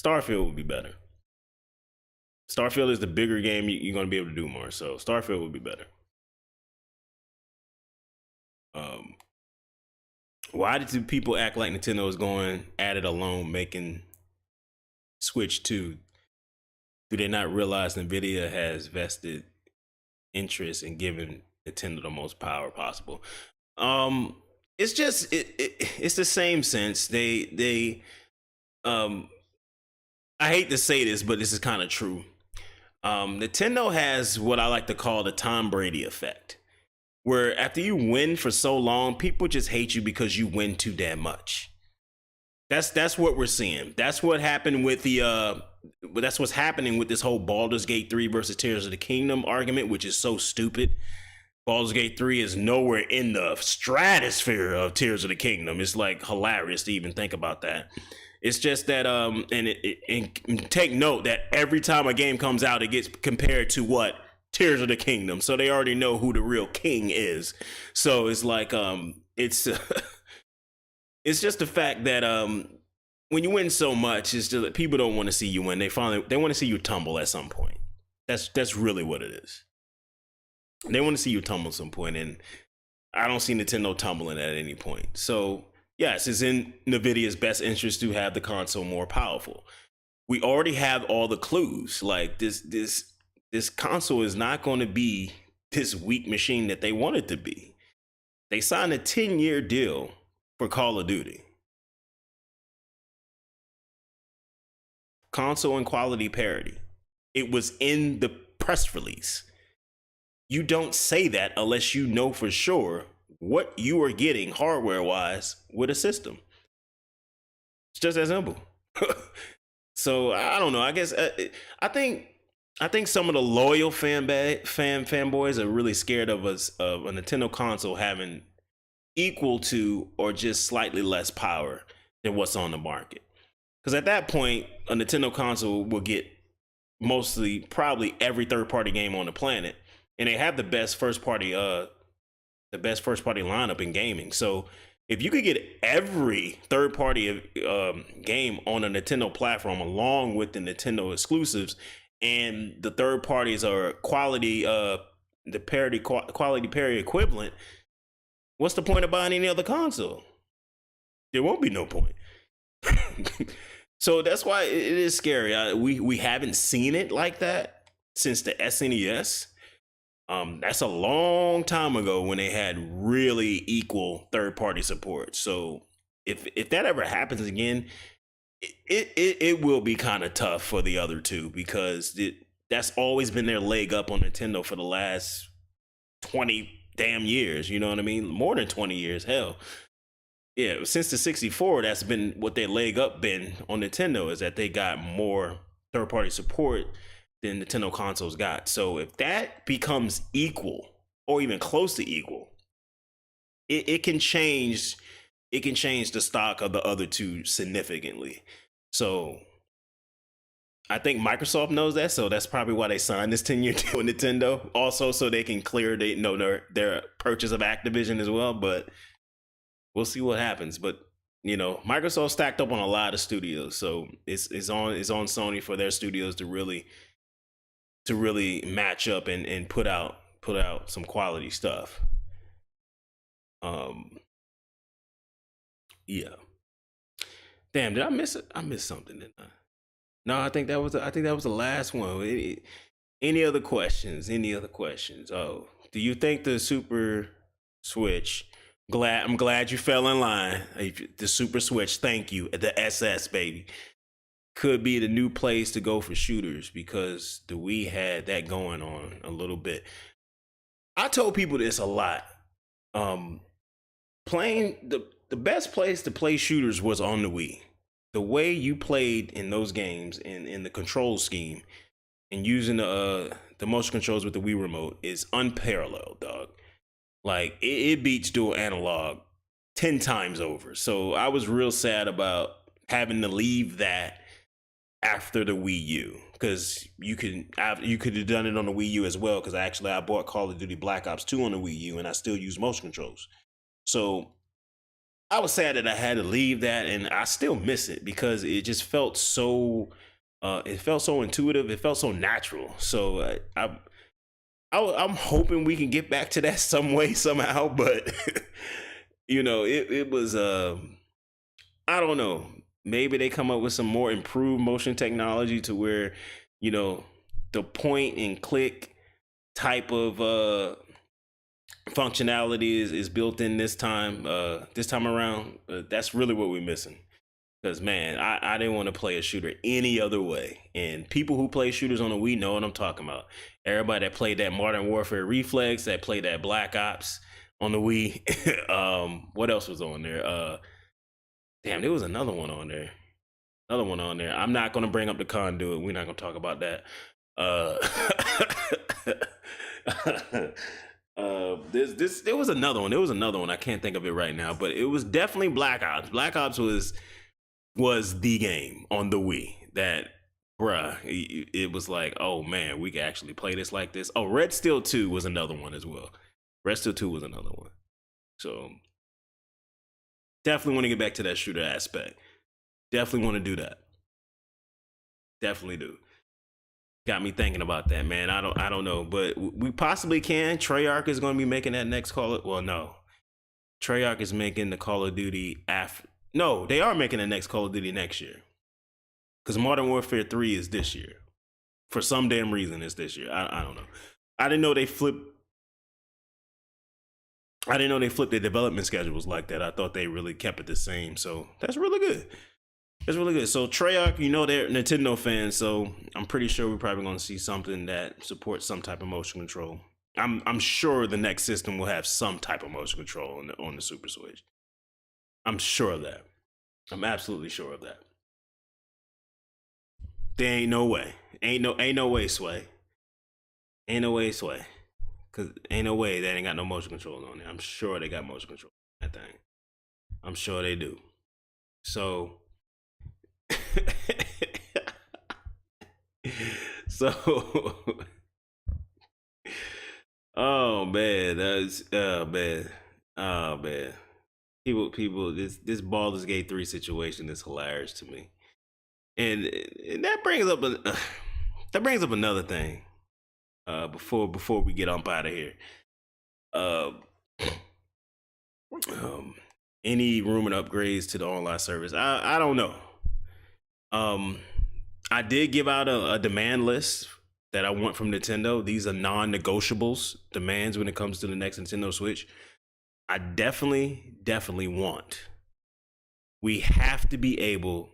Starfield would be better. Starfield is the bigger game you're gonna be able to do more. So Starfield would be better. Why did people act like Nintendo is going at it alone, making Switch 2? Do they not realize Nvidia has vested interest in giving Nintendo the most power possible? It's just it's the same sense. They I hate to say this, but this is kind of true. Nintendo has what I like to call the Tom Brady effect, where after you win for so long, people just hate you because you win too damn much. That's what we're seeing. That's what happened with the that's what's happening with this whole Baldur's Gate 3 versus Tears of the Kingdom argument, which is so stupid. Baldur's Gate 3 is nowhere in the stratosphere of Tears of the Kingdom. It's like hilarious to even think about that. It's just that and take note that every time a game comes out, it gets compared to what? Tears of the Kingdom. So they already know who the real king is. So it's like it's it's just the fact that when you win so much, it's just that people don't want to see you win. They want to see you tumble at some point. That's really what it is. They want to see you tumble at some point, and I don't see Nintendo tumbling at any point. So yes, it's in Nvidia's best interest to have the console more powerful. We already have all the clues. Like this console is not going to be this weak machine that they want it to be. They signed a 10-year deal for Call of Duty. Console and quality parity. It was in the press release. You don't say that unless you know for sure what you are getting hardware-wise with a system. It's just that simple. So I don't know. I guess I think some of the loyal fanboys are really scared of us of a Nintendo console having equal to or just slightly less power than what's on the market. Because at that point, a Nintendo console will get mostly probably every third-party game on the planet, and they have the best first-party the best first party lineup in gaming. So if you could get every third party game on a Nintendo platform along with the Nintendo exclusives, and the third parties are quality, the parity quality parity equivalent, what's the point of buying any other console? There won't be no point. So that's why it is scary. We haven't seen it like that since the SNES. That's a long time ago when they had really equal third party support. So if that ever happens again, it will be kind of tough for the other two, because that's always been their leg up on Nintendo for the last 20 damn years. You know what I mean? More than 20 years, hell. Yeah, since the 64, that's been what their leg up been on Nintendo, is that they got more third party support than Nintendo consoles got. So if that becomes equal or even close to equal, it can change. It can change the stock of the other two significantly. So I think Microsoft knows that, so that's probably why they signed this 10-year deal with Nintendo. Also, so they can clear their purchase of Activision as well. But we'll see what happens. But Microsoft stacked up on a lot of studios, so it's on Sony for their studios to really match up and put out some quality stuff. Yeah. Damn, did I miss it? I missed something, didn't I? No, I think that was the last one. Any other questions? Oh, do you think the Super Switch? I'm glad you fell in line. The Super Switch, thank you. The SS baby could be the new place to go for shooters, because the Wii had that going on a little bit. I told people this a lot. Playing the best place to play shooters was on the Wii. The way you played in those games and in the control scheme and using the motion controls with the Wii remote is unparalleled, dog. Like it beats dual analog 10 times over. So I was real sad about having to leave that after the Wii U, because you could have done it on the Wii U as well, because I bought Call of Duty Black Ops 2 on the Wii U and I still use motion controls. So I was sad that I had to leave that, and I still miss it because it just felt so intuitive, it felt so natural. So I'm hoping we can get back to that some way, somehow, but it was I don't know. Maybe they come up with some more improved motion technology to where, the point and click type of functionality is built in this time around. That's really what we're missing. Because, man, I didn't want to play a shooter any other way. And people who play shooters on the Wii know what I'm talking about. Everybody that played that Modern Warfare Reflex, that played that Black Ops on the Wii. What else was on there? Damn, there was another one on there. I'm not going to bring up the Conduit. We're not going to talk about that. There was another one. I can't think of it right now, but it was definitely Black Ops. Black Ops was the game on the Wii that, bruh, it was like, oh man, we can actually play this like this. Oh, Red Steel 2 was another one as well. So definitely want to get back to that shooter aspect. Definitely want to do that. Definitely do. Got me thinking about that, man. I don't know, but we possibly can. Treyarch is going to be making that next Call of... Well, no. Treyarch is making the Call of Duty after... No, they are making the next Call of Duty next year. Because Modern Warfare 3 is this year. For some damn reason, it's this year. I don't know. I didn't know they flipped their development schedules like that. I thought they really kept it the same. So that's really good. So Treyarch, they're Nintendo fans, so I'm pretty sure we're probably going to see something that supports some type of motion control. I'm sure the next system will have some type of motion control on the Super Switch. I'm sure of that. I'm absolutely sure of that. There ain't no way. Ain't no way, Sway. Ain't no way, Sway. Cause ain't no way they ain't got no motion control on there. I'm sure they got motion control on that thing. I'm sure they do. So so oh man, that's oh man. People, this Baldur's Gate 3 situation is hilarious to me, and that brings up another thing. Before we get up out of here, uh, any rumored upgrades to the online service? I don't know. I did give out a demand list that I want from Nintendo. These are non-negotiables demands when it comes to the next Nintendo Switch. I definitely want. We have to be able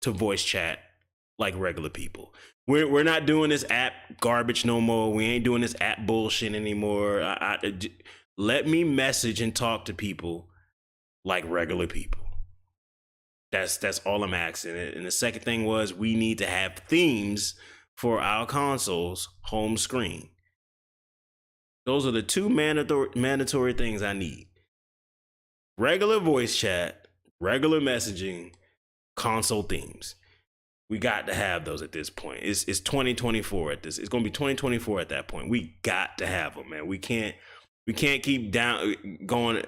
to voice chat like regular people. We're not doing this app garbage no more. We ain't doing this app bullshit anymore. Let me message and talk to people like regular people. That's all I'm asking. And the second thing was we need to have themes for our consoles home screen. Those are the two mandatory things I need. Regular voice chat, regular messaging, console themes. We got to have those at this point. It's 2024 at this. It's going to be 2024 at that point. We got to have them, man. We can't keep going,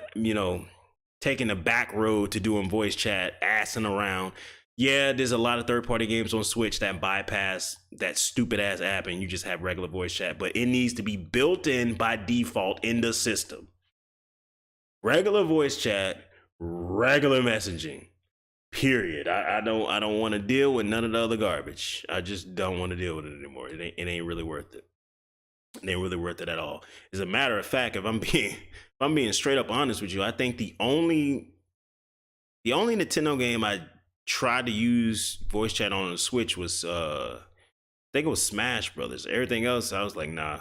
taking the back road to doing voice chat, assing around. Yeah, there's a lot of third-party games on Switch that bypass that stupid-ass app and you just have regular voice chat, but it needs to be built in by default in the system. Regular voice chat, regular messaging, period. I don't want to deal with none of the other garbage. I just don't want to deal with it anymore. It ain't really worth it. It ain't really worth it at all. As a matter of fact, if I'm being straight up honest with you, I think the only Nintendo game I tried to use voice chat on the Switch was I think it was Smash Brothers. Everything else I was like, nah,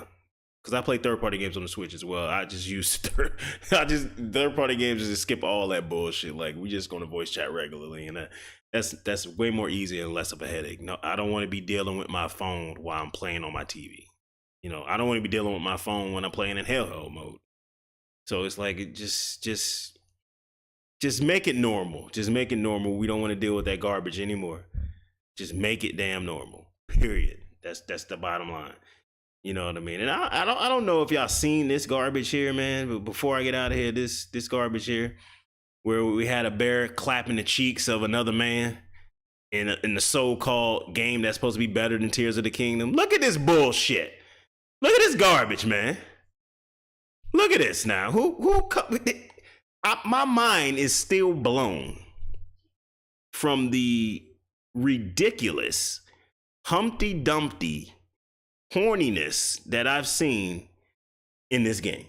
because I play third-party games on the Switch as well. I just use third-party games just skip all that bullshit. Like, we just going to voice chat regularly, and that's way more easy and less of a headache. No, I don't want to be dealing with my phone while I'm playing on my TV. I don't want to be dealing with my phone when I'm playing in handheld mode. So it's like, just make it normal. Just make it normal. We don't want to deal with that garbage anymore. Just make it damn normal. Period. That's the bottom line. You know what I mean? And I don't know if y'all seen this garbage here, man. But before I get out of here, this garbage here, where we had a bear clapping the cheeks of another man in the so-called game that's supposed to be better than Tears of the Kingdom. Look at this bullshit. Look at this garbage, man. Look at this now. My mind is still blown from the ridiculous Humpty Dumpty horniness that I've seen in this game.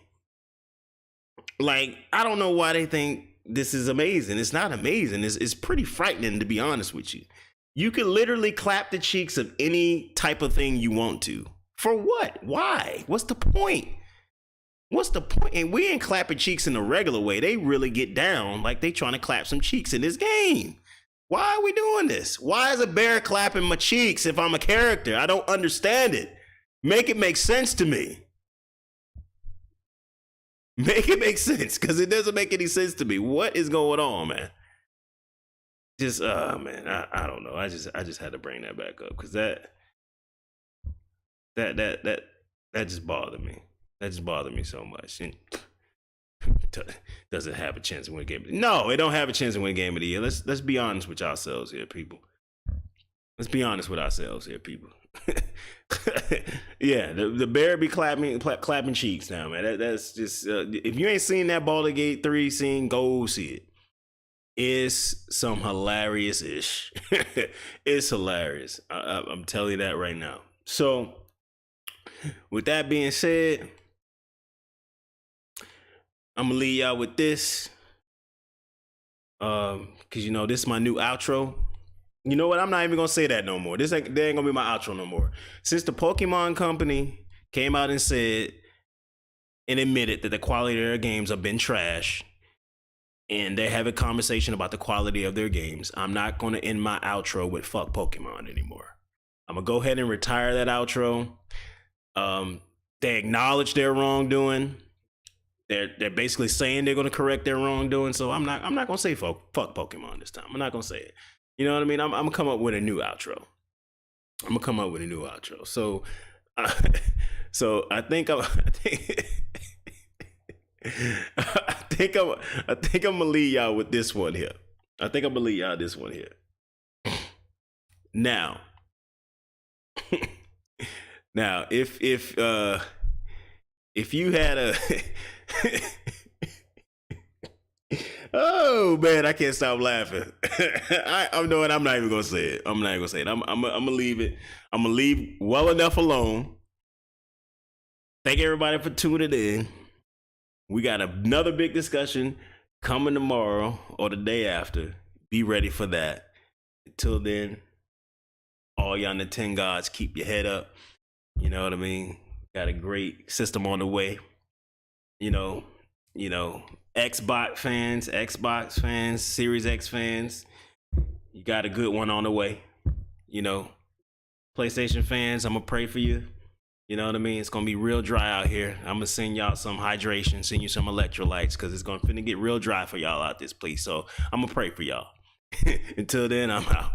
Like, I don't know why they think this is amazing. It's not amazing. It's pretty frightening, to be honest with you. You can literally clap the cheeks of any type of thing you want to. For what? Why? What's the point? What's the point? And we ain't clapping cheeks in the regular way. They really get down like they trying to clap some cheeks in this game. Why are we doing this? Why is a bear clapping my cheeks if I'm a character? I don't understand it. Make it make sense to me. Make it make sense, because it doesn't make any sense to me. What is going on, man? Just, man, I don't know. I just had to bring that back up, because that just bothered me. That just bothered me so much. And does it have a chance to win Game of the Year? No, it don't have a chance to win Game of the Year. Let's be honest with ourselves here, people. Let's be honest with ourselves here, people. Yeah, the bear be clapping cheeks now, man. That's just if you ain't seen that Baldur's Gate 3 scene, go see it. It's some hilarious ish. It's hilarious. I'm telling you that right now. So, with that being said, I'm gonna leave y'all with this. Cause this is my new outro. You know what? I'm not even gonna say that no more. They ain't gonna be my outro no more. Since the Pokemon Company came out and said and admitted that the quality of their games have been trash, and they have a conversation about the quality of their games, I'm not gonna end my outro with fuck Pokemon anymore. I'm gonna go ahead and retire that outro. They acknowledge their wrongdoing. They're basically saying they're gonna correct their wrongdoing. So I'm not gonna say fuck Pokemon this time. I'm not gonna say it. You know what I mean? I'm gonna come up with a new outro. So, so I think I think I'm gonna leave y'all with this one here. I think I'm gonna leave y'all this one here. Now, now, if you had a oh man, I can't stop laughing. I'm knowing I'm not even gonna say it. I'm not even gonna say it. I'm gonna leave it. I'm gonna leave well enough alone. Thank everybody for tuning in. We got another big discussion coming tomorrow or the day after. Be ready for that. Until then, all y'all Nintendo gods, keep your head up. You know what I mean? Got a great system on the way. You know, Xbox fans, Series X fans, you got a good one on the way. You know, PlayStation fans, I'm gonna pray for you. You know what I mean? It's gonna be real dry out here. I'm gonna send y'all some hydration, send you some electrolytes, because it's gonna finna get real dry for y'all out this place. So I'm gonna pray for y'all. Until then, I'm out.